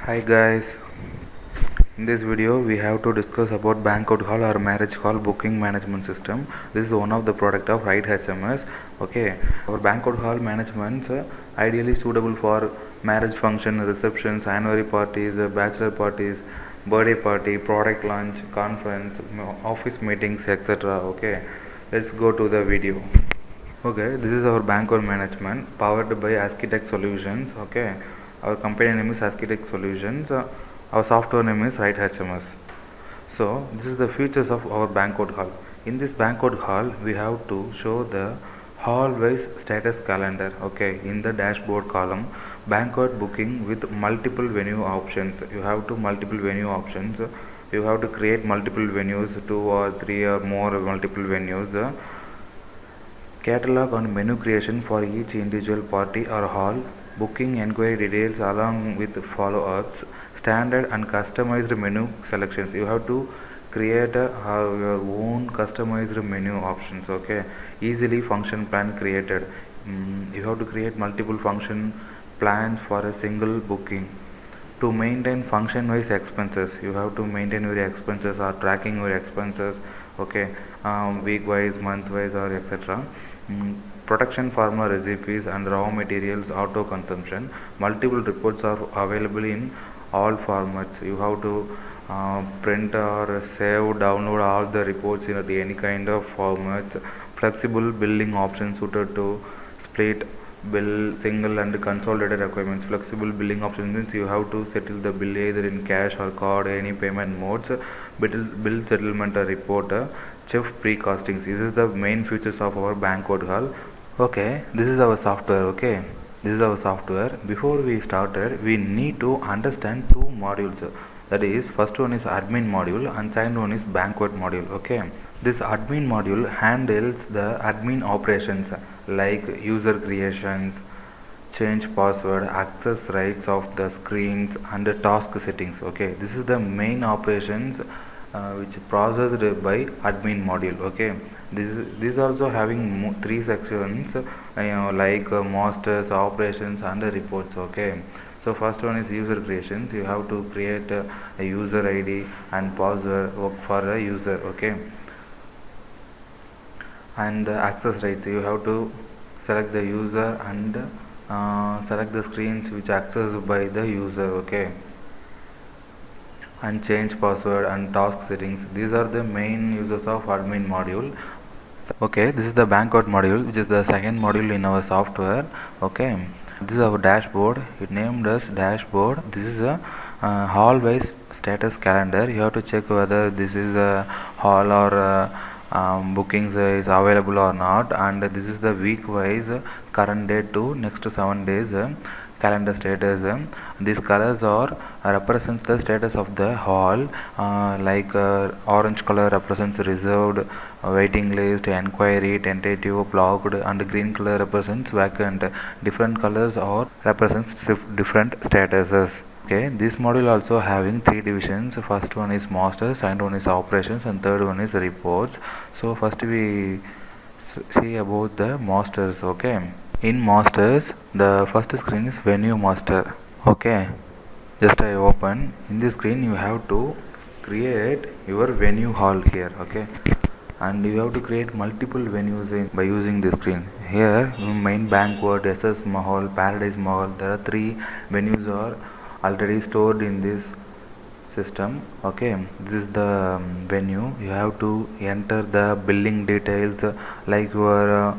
Hi guys, in this video we have to discuss about banquet hall or marriage hall booking management system. This is one of the product of Right HMS. Okay, our banquet hall management ideally suitable for marriage function, receptions, anniversary parties, bachelor parties, birthday party, product launch, conference, office meetings, etc. Okay, let's go to the video. Okay, this is our banquet management powered by Architect Solutions. Okay, our company name is Architect Solutions. Our software name is Right HMS. So this is the features of our banquet hall. In this banquet hall, we have to show the hall-wise status calendar. Okay, in the dashboard column, banquet booking with multiple venue options. You have to multiple venue options. You have to create multiple venues, 2 or 3 or more multiple venues. Catalog and menu creation for each individual party or hall, booking enquiry details along with follow-ups, standard and customized menu selections. You have to create your own customized menu options. Okay, easily function plan created. You have to create multiple function plans for a single booking. To maintain function wise expenses, you have to maintain your expenses or tracking your expenses. Okay, week wise, month wise, or etc. Production formula recipes and raw materials auto consumption. Multiple reports are available in all formats. You have to print or save, download all the reports in any kind of formats. Flexible billing options suited to split bill, single and consolidated requirements. Flexible billing options means you have to settle the bill either in cash or card, any payment modes. Bill settlement report, chef precastings. This is the main features of our banquet hall. Okay, this is our software. Okay, this is our software. Before we started, we need to understand two modules. That is, first one is admin module and second one is banquet module. Okay, this admin module handles the admin operations like user creations, change password, access rights of the screens and the task settings. Okay, this is the main operations which processed by admin module. Okay, this also having three sections, like masters, operations and reports. Okay, so first one is user creations. You have to create a user ID and password for a user. Okay, and access rights, you have to select the user and select the screens which accessed by the user. Okay, and change password and task settings. These are the main uses of admin module. Okay, this is the banquet module, which is the second module in our software. Okay, this is our dashboard. It named as dashboard. This is a hall wise status calendar. You have to check whether this is a hall or bookings is available or not, and this is the week wise current date to next 7 days calendar status. These colors are represents the status of the hall, like orange color represents reserved, waiting list, enquiry, tentative, blocked, and green color represents vacant. Different colors are represents different statuses. Okay, this module also having three divisions. First one is master, second one is operations, and third one is reports. So first we see about the masters. Okay, in masters the first screen is venue master. Okay, just I open. In this screen you have to create your venue hall here. Okay, and you have to create multiple venues by using this screen. Here main banquet, SS Mahal, Paradise Mahal, there are three venues are already stored in this system. Okay, this is the venue. You have to enter the billing details, like your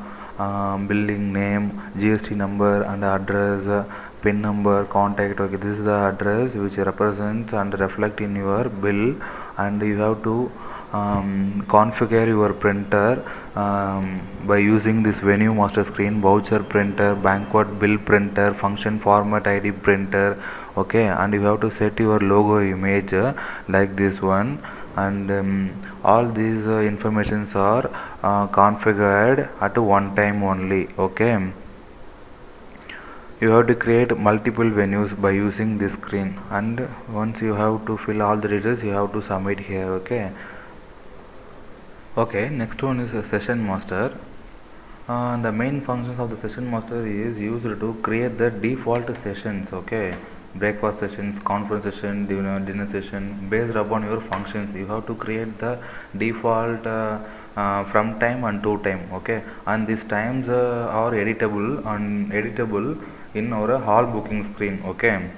billing name, GST number and address, pin number, contact. Okay, this is the address which represents and reflect in your bill, and you have to configure your printer by using this venue master screen, voucher printer, banquet bill printer, function format ID printer. Okay, and you have to set your logo image like this one, and all these informations are configured at one time only. Okay, you have to create multiple venues by using this screen, and once you have to fill all the details, you have to submit here. Okay, okay, next one is a session master. The main functions of the session master is used to create the default sessions. Okay, breakfast sessions, conference session, dinner session. Based upon your functions, you have to create the default from time and to time. Okay, and these times are editable in our hall booking screen. Okay,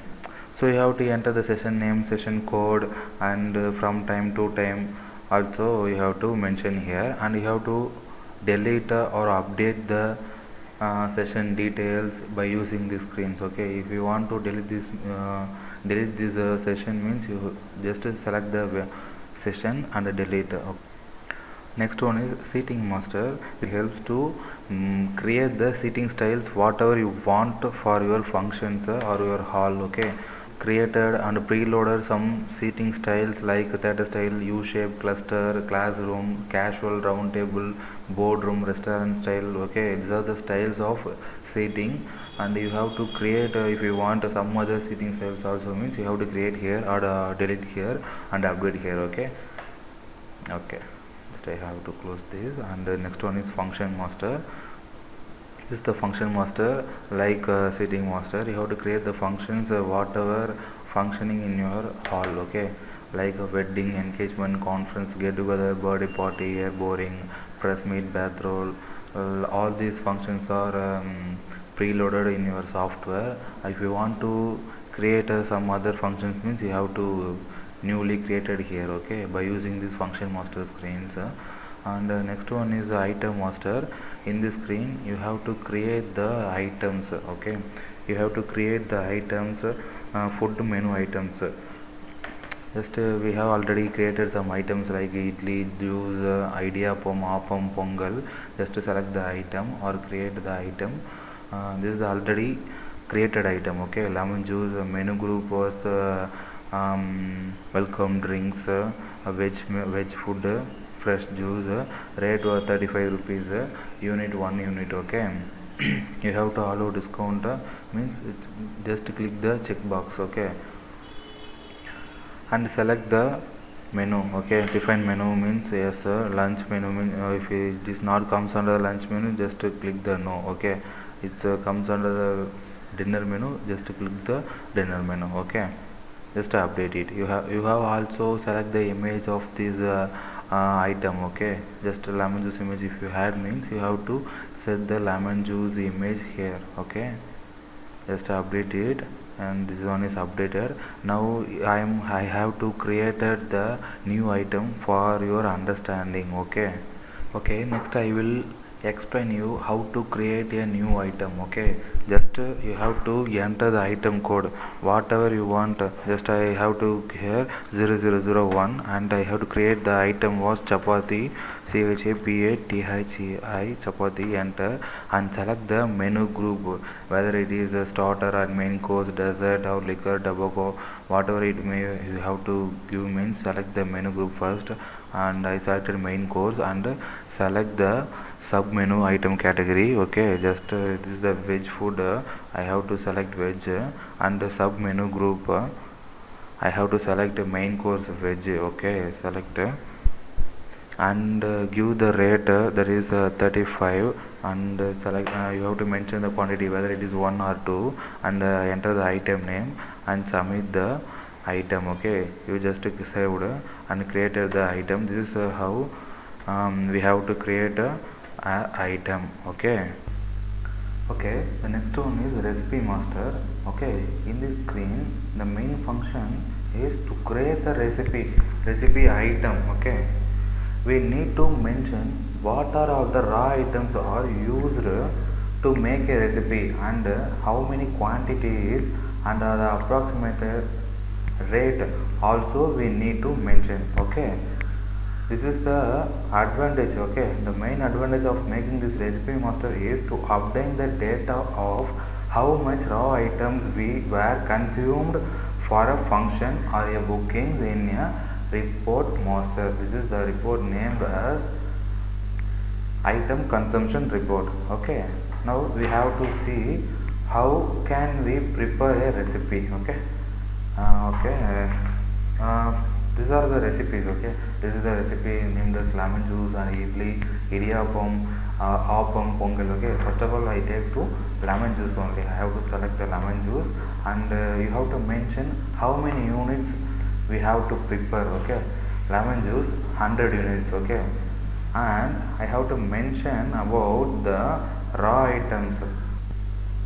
so you have to enter the session name, session code, and from time to time also you have to mention here, and you have to delete or update the session details by using the screens. Okay, if you want to delete this session means you just select the session and delete. Next one is seating master. It helps to create the seating styles whatever you want for your functions or your hall. Okay, created and preloaded some seating styles like theater style, U-shaped, cluster, classroom, casual, round table, boardroom, restaurant style. Okay, these are the styles of seating, and you have to create if you want some other seating styles also means you have to create here or delete here and update here. Okay, okay. Just I have to close this, and the next one is function master. This is the function master like seating master. You have to create the functions whatever functioning in your hall. Okay, like a wedding, engagement, conference, get together, birthday party, air boring, press meet, bathroll. All these functions are preloaded in your software. If you want to create some other functions means you have to newly created here. Okay, by using this function master screens. And next one is item master. In this screen you have to create the items. Okay, you have to create the items, food menu items. Just we have already created some items like idli, juice, idiyappam, appam, pongal. Just to select the item or create the item. This is already created item. Okay, lemon juice, menu group was welcome drinks, veg food, fresh juice, rate was 35 rupees, unit 1 unit. Okay, you have to allow discount means just click the check box. Okay, and select the menu. Okay, define menu means yes, lunch menu means if it is not comes under the lunch menu just click the no. Okay, it comes under the dinner menu, just click the dinner menu. Okay, just update it. You have also select the image of this item. Okay, just lemon juice image if you had means you have to set the lemon juice image here. Okay, just update it, and this one is updated. Now I have to created the new item for your understanding. Okay, okay, next I will explain you how to create a new item. Okay, just you have to enter the item code whatever you want. Just I have to here 0001, and I have to create the item was chapati, CHAPATHI chapati. Enter and select the menu group whether it is a starter or main course, dessert or liquor, tobacco, whatever it may you have to give means select the menu group first, and I selected main course and select the sub menu item category. Okay, just this is the veg food. I have to select veg, and the sub menu group I have to select the main course veg. Okay, select and give the rate that is 35, and select you have to mention the quantity whether it is 1 or 2, and enter the item name and submit the item. Okay, you just saved and created the item. This is how we have to create a item. Okay, okay, the next one is recipe master. Okay, in this screen the main function is to create the recipe item. Okay, we need to mention what are all the raw items are used to make a recipe, and how many quantities and the approximate rate also we need to mention. Okay, this is the advantage. Okay, the main advantage of making this recipe master is to obtain the data of how much raw items we were consumed for a function or a booking in a report master. This is the report named as item consumption report. Okay, now we have to see how can we prepare a recipe. Okay, okay, these are the recipes. Okay, this is the recipe named as lemon juice and idli, idiyappam, Appam, Pongal. Okay, first of all I take to lemon juice only. I have to select the lemon juice, and you have to mention how many units we have to prepare. Okay, lemon juice 100 units. Okay, and I have to mention about the raw items.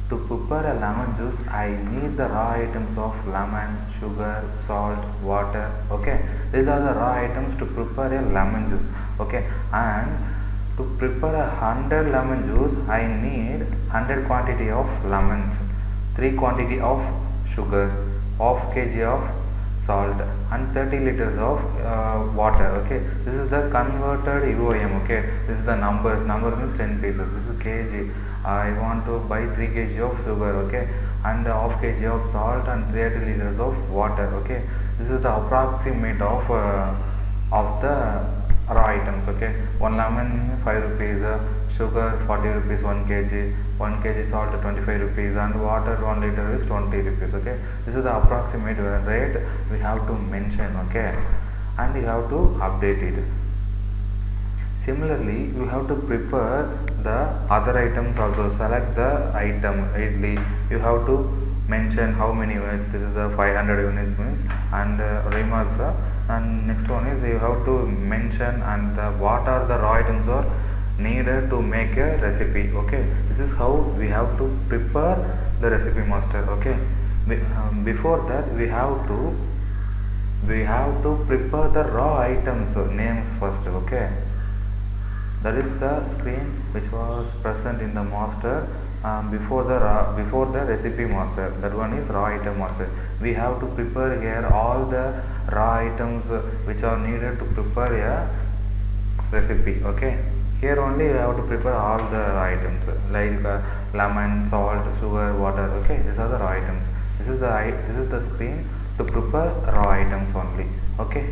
To prepare a lemon juice, I need the raw items of lemon, sugar, salt, water. Okay, these are the raw items to prepare a lemon juice. Okay, and to prepare 100 lemon juice, I need 100 quantity of lemons, 3 quantity of sugar, half kg of salt, and 30 liters of water. Okay, this is the converted UOM. Okay, this is the numbers. Number means 10 pieces. This is kg. I want to buy 3 kg of sugar. Okay, and half kg of salt and 30 liters of water. Okay, this is the approximate of the raw items. Okay, 1 lemon 5 rupees, sugar 40 rupees 1 kg, 1 kg salt 25 rupees, and water 1 liter is 20 rupees. Okay, this is the approximate rate we have to mention. Okay, and you have to update it. Similarly, you have to prepare the other items also. Select the item idli. You have to mention how many units. This is the 500 units means, and remarks. And next one is you have to mention and what are the raw items are needed to make a recipe. Okay, this is how we have to prepare the recipe master. Okay, before that we have to prepare the raw items names first. Okay, that is the screen which was present in the master before the recipe master. That one is raw item master. We have to prepare here all the raw items which are needed to prepare a recipe. Okay, here only you have to prepare all the raw items like lemon, salt, sugar, water. Okay, these are the raw items. This is the screen to prepare raw items only. Okay,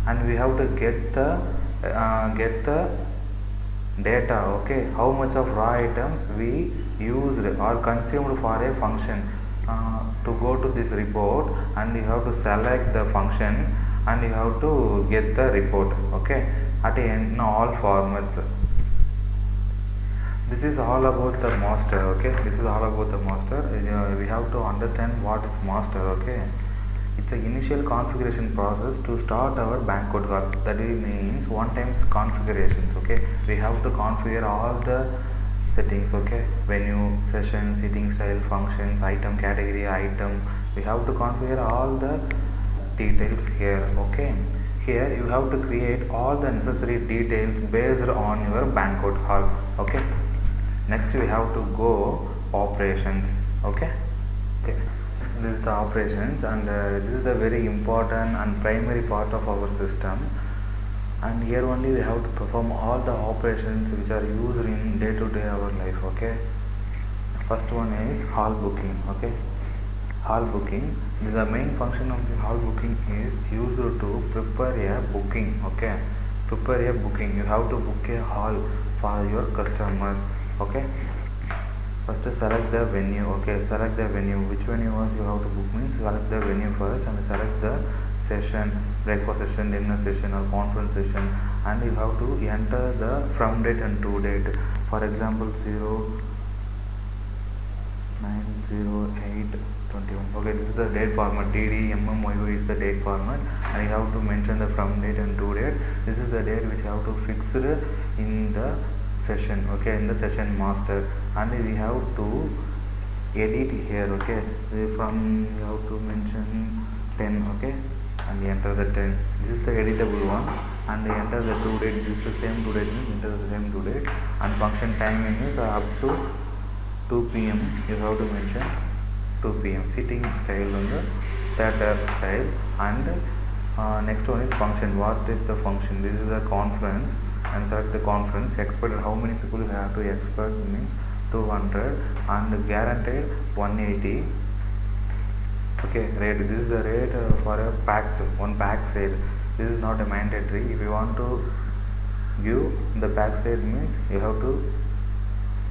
and we have to get the data. Okay, how much of raw items we used or consumed for a function. To go to this report, and you have to select the function, and you have to get the report. Okay, at the end in all formats. This is all about the master. Okay, this is all about the master. We have to understand what is master. Okay, it's an initial configuration process to start our banquet hall. That means one times configurations. Okay, we have to configure all the settings. Okay, venue, session, seating style, functions, item category, item. We have to configure all the details here. Okay, here you have to create all the necessary details based on your banquet halls. Okay, next we have to go operations. Okay, this is the operations, and this is the very important and primary part of our system, and here only we have to perform all the operations which are used in day-to-day our life. Okay, first one is hall booking. Okay, hall booking, the main function of the hall booking is used to prepare a booking. Okay, prepare a booking. You have to book a hall for your customers. Okay, first select the venue. Okay, select the venue. Which venue was you have to book means select the venue first, and select the session, breakfast session, dinner session, or conference session, and you have to enter the from date and to date. For example, 090821. Okay, this is the date format. TDMMYO is the date format, and you have to mention the from date and to date. This is the date which you have to fix in the session. Okay, in the session master, and we have to edit here. Okay, from you have to mention 10. Okay, and enter the 10. This is the editable one, and enter the due date. This is the same due date, enter the same due date, and function timing is up to 2 p.m. You have to mention 2 p.m. Sitting style on the theater style, and next one is function. What is the function? This is the conference, and select the conference. Expected, how many people you have to expect means 200, and guaranteed 180. Okay, rate, this is the rate for a pack, one pack sale. This is not a mandatory. If you want to give the pack sale means you have to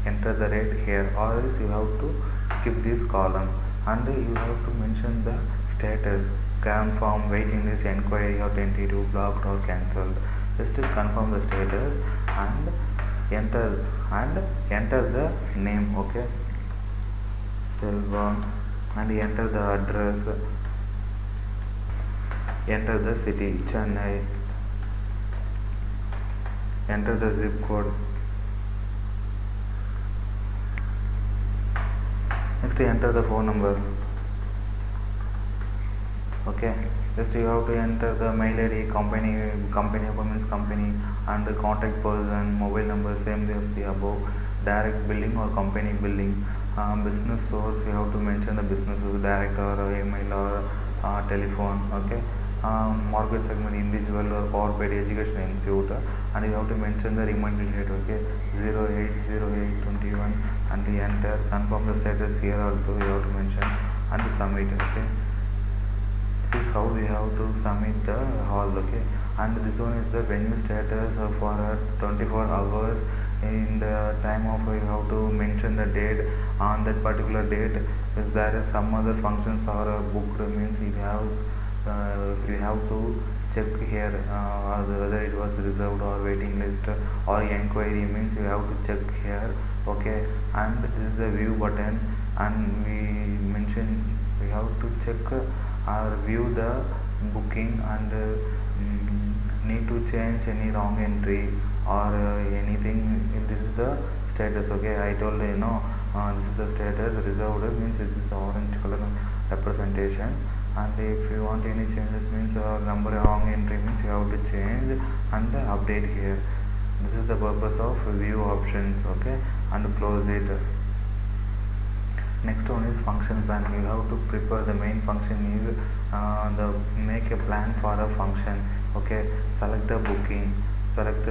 enter the rate here, or else you have to skip this column, and you have to mention the status, confirm, waiting list, inquiry, or tentative, blocked or cancelled. Just to confirm the status, and enter and enter the name, okay, Selva, and enter the address, enter the city Chennai, enter the zip code. Next enter the phone number, okay. Just you have to enter the mail ID, company appointments, company, and the contact person, mobile number, same as the above. Direct billing or company billing. Business source, you have to mention the business source, direct or email or telephone, okay. Market segment, individual or corporate, education institute, and you have to mention the reminder date, okay, 08/08/21, and the enter. Confirm the status here also you have to mention, and submit, okay. This is how we have to submit the hall, okay. And this one is the venue status for 24 hours. In the time of you have to mention the date. On that particular date, if there is some other functions or booked, means you have to check here whether it was reserved or waiting list or inquiry, means you have to check here, okay. And this is the view button, and we mention we have to check or view the booking, and need to change any wrong entry or anything. This is the status, okay. I told this is the status. Reserved means this is the orange color representation, and if you want any changes, means number wrong entry, means you have to change and update here. This is the purpose of view options, okay. And close it. Next one is function plan. You have to prepare the main function is the make a plan for a function, okay. Select the booking, select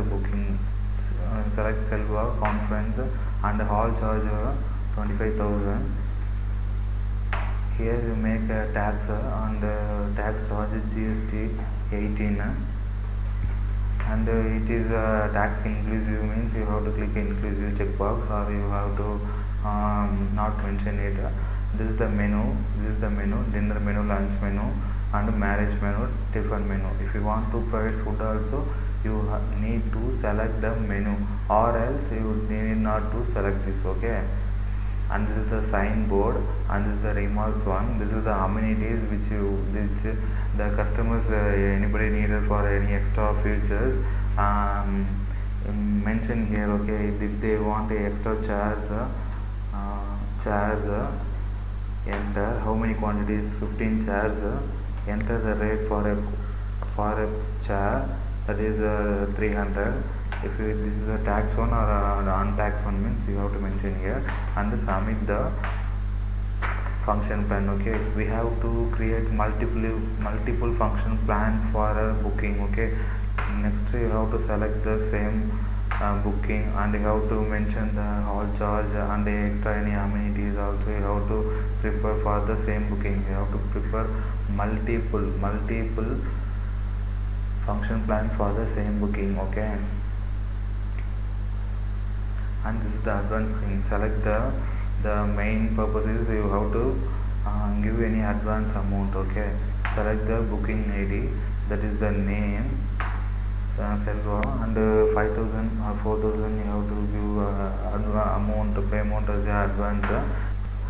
Selva conference, and hall charge 25,000. Here you make a tax, and tax charge is GST 18, and it is tax inclusive, means you have to click inclusive checkbox, or you have to not mention it. This is the menu, dinner menu, lunch menu, and marriage menu, tiffin menu. If you want to provide food also, you need to select the menu, or else you need not to select this, okay. And this is the sign board, and this is the remarks one. This is the amenities which the customers anybody needed for any extra features, mention here, okay. If they want a extra chairs, enter how many quantities, 15 chairs, enter the rate for a chair, that is 300. If this is a tax one or untaxed one, means you have to mention here, and submit the function plan, okay. We have to create multiple function plans for a booking, okay. Next you have to select the same booking, and you have to mention the hall charge and the extra any amenities also you have to prepare for the same booking. You have to prepare multiple function plans for the same booking, okay. And this is the advance screen. Select the main purpose is you have to give any advance amount, okay. Select the booking ID, that is the name, Selva, and 5,000 or 4,000 you have to give amount, payment as the advance.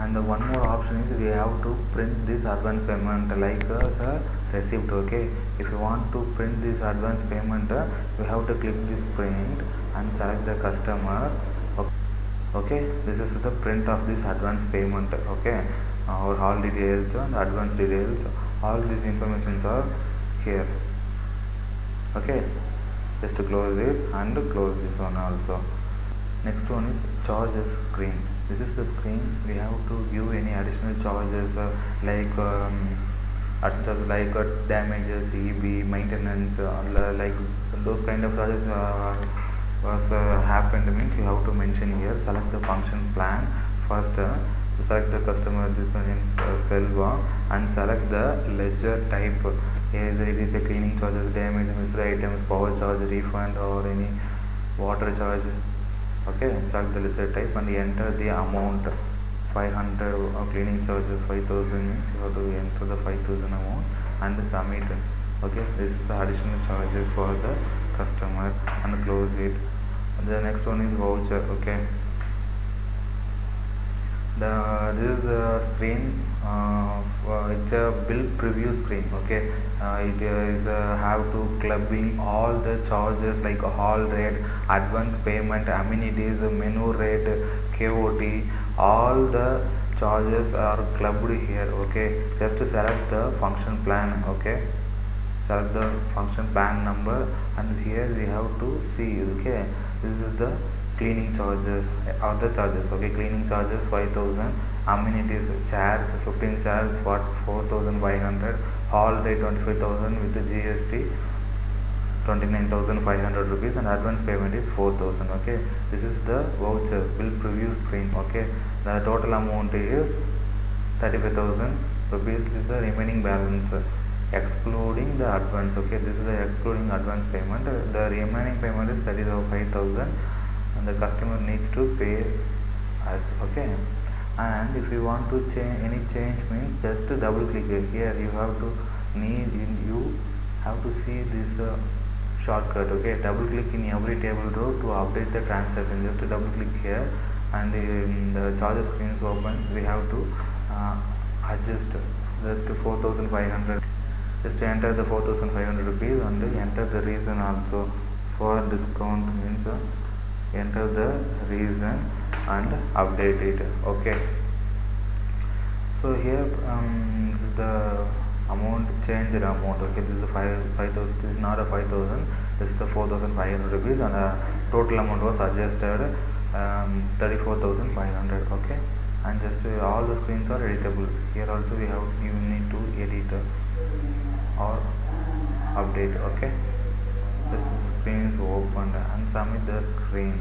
And one more option is we have to print this advance payment like a receipt, okay. If you want to print this advance payment, you have to click this print and select the customer, okay. This is the print of this advance payment, okay. Our all details and advance details, all these informations are here, okay. Just to close it and close this one also. Next one is charges screen. This is the screen. We have to give any additional charges like damages, EB, maintenance, like those kind of charges was happened, means you have to mention here. Select the function plan first. Select the customer, this one is Selva, and select the ledger type. Either it is a cleaning charges, damage, missed items, power charge, refund, or any water charge, okay. Select the ledger type and enter the amount, 500, or cleaning charges 5,000, means you have to enter the 5,000 amount and submit, okay. This is the additional charges for the customer, and close it. The next one is voucher. Okay, this is the screen. It's a bill preview screen. Okay, it is have to clubbing all the charges like hall rate, advance payment, amenities, menu rate, KOT. All the charges are clubbed here. Okay, just to select the function plan. Okay, select the function plan number, and here we have to see. Okay, this is the cleaning charges, other charges. Okay, cleaning charges 5000, amenities chairs 15 chairs for 4500, hall rate 25000 with the GST 29,500 rupees, and advance payment is 4000. Okay, this is the voucher bill preview screen. Okay, the total amount is 35,000 rupees is the remaining balance excluding the advance. Okay, this is the excluding advance payment. The remaining payment is 35,000 and the customer needs to pay us. Okay, and if you want to change any change means just double click here. You have to see this shortcut. Okay, double click in every table row to update the transaction. Just double click here, and the charges screen is open. We have to adjust just 4500. Just enter the 4500 rupees and enter the reason also. For discount means enter the reason and update it. Okay, so here this is the amount, changed amount. Okay, this is 5000. This is not a 5000, this is the 4500 rupees, and total amount was adjusted 34,500. Okay, and just all the screens are editable. Here also you need to edit or update. Okay, just the screen is opened and submit the screen.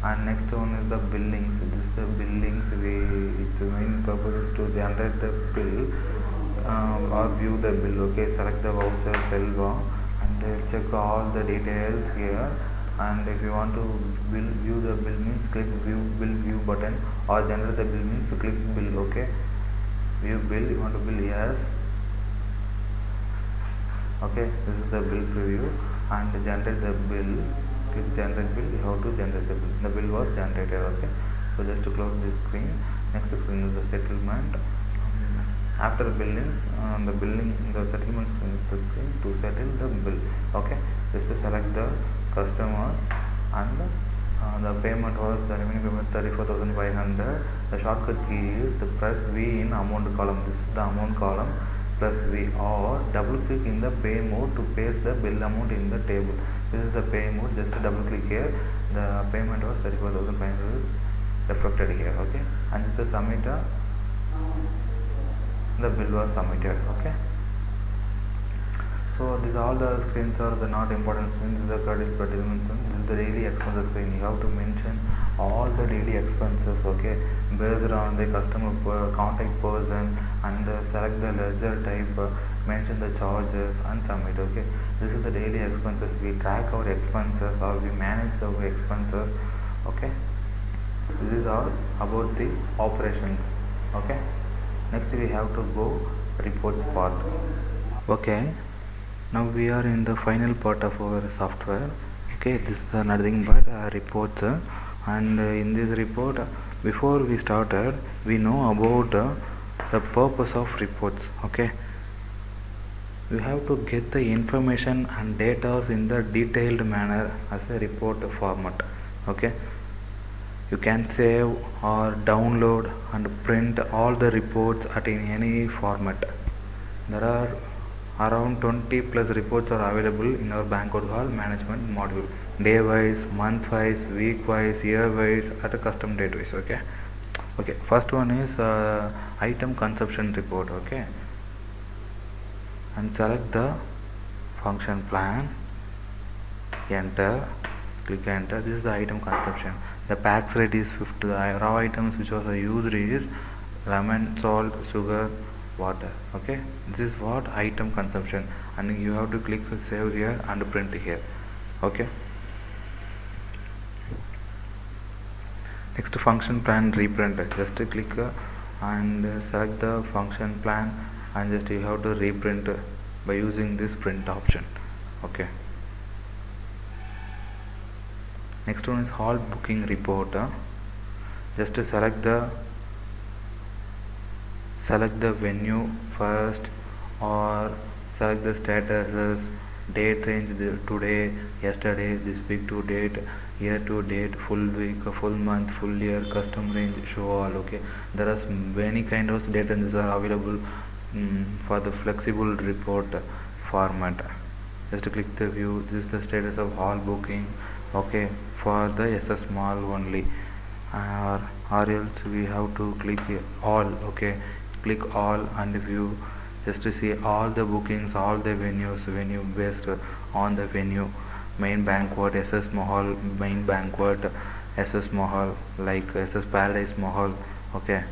And next one is the billings. This is the billings. Its main purpose is to generate the bill or view the bill. Okay, select the voucher cell and check all the details here. And if you want to view the bill means click bill view button, or generate the bill means click bill. Okay, view bill. You want to bill, yes. Okay, this is the bill preview, and generate the bill. Click generate bill. You have to generate the bill. The bill was generated. Okay, so just to close this screen. Next screen is the settlement. After billings, the settlement screen is the screen to settle the bill. Okay, just to select the customer, and the payment was the remaining payment 34,500. The shortcut key is to press V in amount column. This is the amount column. Plus V, or double click in the pay mode to paste the bill amount in the table. This is the pay mode. Just double click here. The payment was 34,500 reflected here. Okay, and it's the submitter. The bill was submitted. Okay, so these all the screens are the not important screens. This is the credit settlement screen. This is the daily expenses screen. You have to mention all the daily expenses. Okay, based on the customer contact person, and select the ledger type, mention the charges and submit. Okay, this is the daily expenses. We track our expenses, or we manage the expenses. Okay, this is all about the operations. Okay, next we have to go reports part. Okay, now we are in the final part of our software. Okay, this is nothing but reports, and in this report, before we started, we know about the purpose of reports. Okay, we have to get the information and data in the detailed manner as a report format. Okay, you can save or download and print all the reports at in any format. There are around 20 plus reports are available in our Banquet Hall management module. Day wise, month wise, week wise, year wise, at a custom date wise. Okay, first one is item consumption report. Okay, and select the function plan, enter, click enter. This is the item consumption. The packs rate is 50. The raw items which was used is lemon, salt, sugar, water. Okay, this is what item consumption, and you have to click save here and print here. Okay, next function plan reprint. Just click and select the function plan, and just you have to reprint by using this print option. Okay, Next one is hall booking report. Just to select the venue first, or select the statuses, date range today, yesterday, this week to date, year to date, full week, full month, full year, custom range, show all. Okay, there are many kind of data ranges are available for the flexible report format. Just click the view. This is the status of all booking. Okay, for the SS mall only, or else we have to click all. Okay, click all and view, just to see all the bookings, all the venue based on the venue. Main banquet SS Mahal, main banquet SS Mahal, like SS Paradise Mahal. Okay,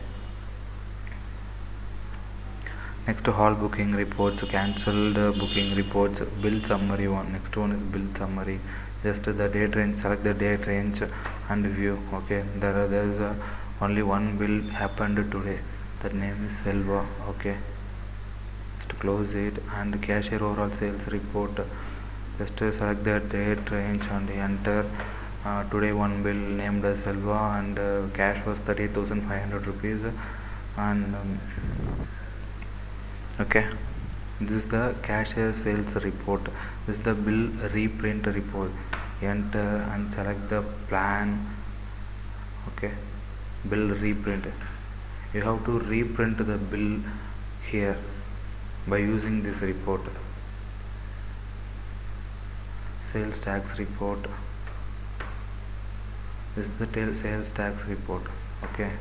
next hall booking reports, cancelled booking reports, bill summary one. Next one is bill summary. Just the date range, select the date range and view. Okay, there is only one bill happened today. That name is Selva. Okay, just close it. And cashier overall sales report. Just select the date range and enter. Today one bill named as Selva, and cash was 38,500 rupees. And okay, this is the cashier sales report. This is the bill reprint report. Enter and select the plan. Okay, bill reprint. You have to reprint the bill here by using this report. Sales tax report. This is the sales tax report. Okay,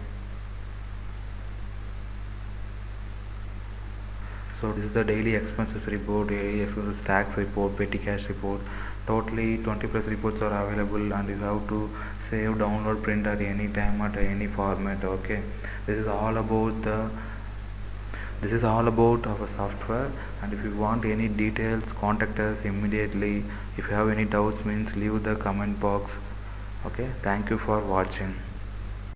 so this is the daily expenses report, daily expenses tax report, petty cash report. Totally 20 plus reports are available, and you have to save, download, print at any time, at any format. Okay, this is all about our software. And if you want any details, contact us immediately. If you have any doubts, means leave the comment box. Okay, thank you for watching.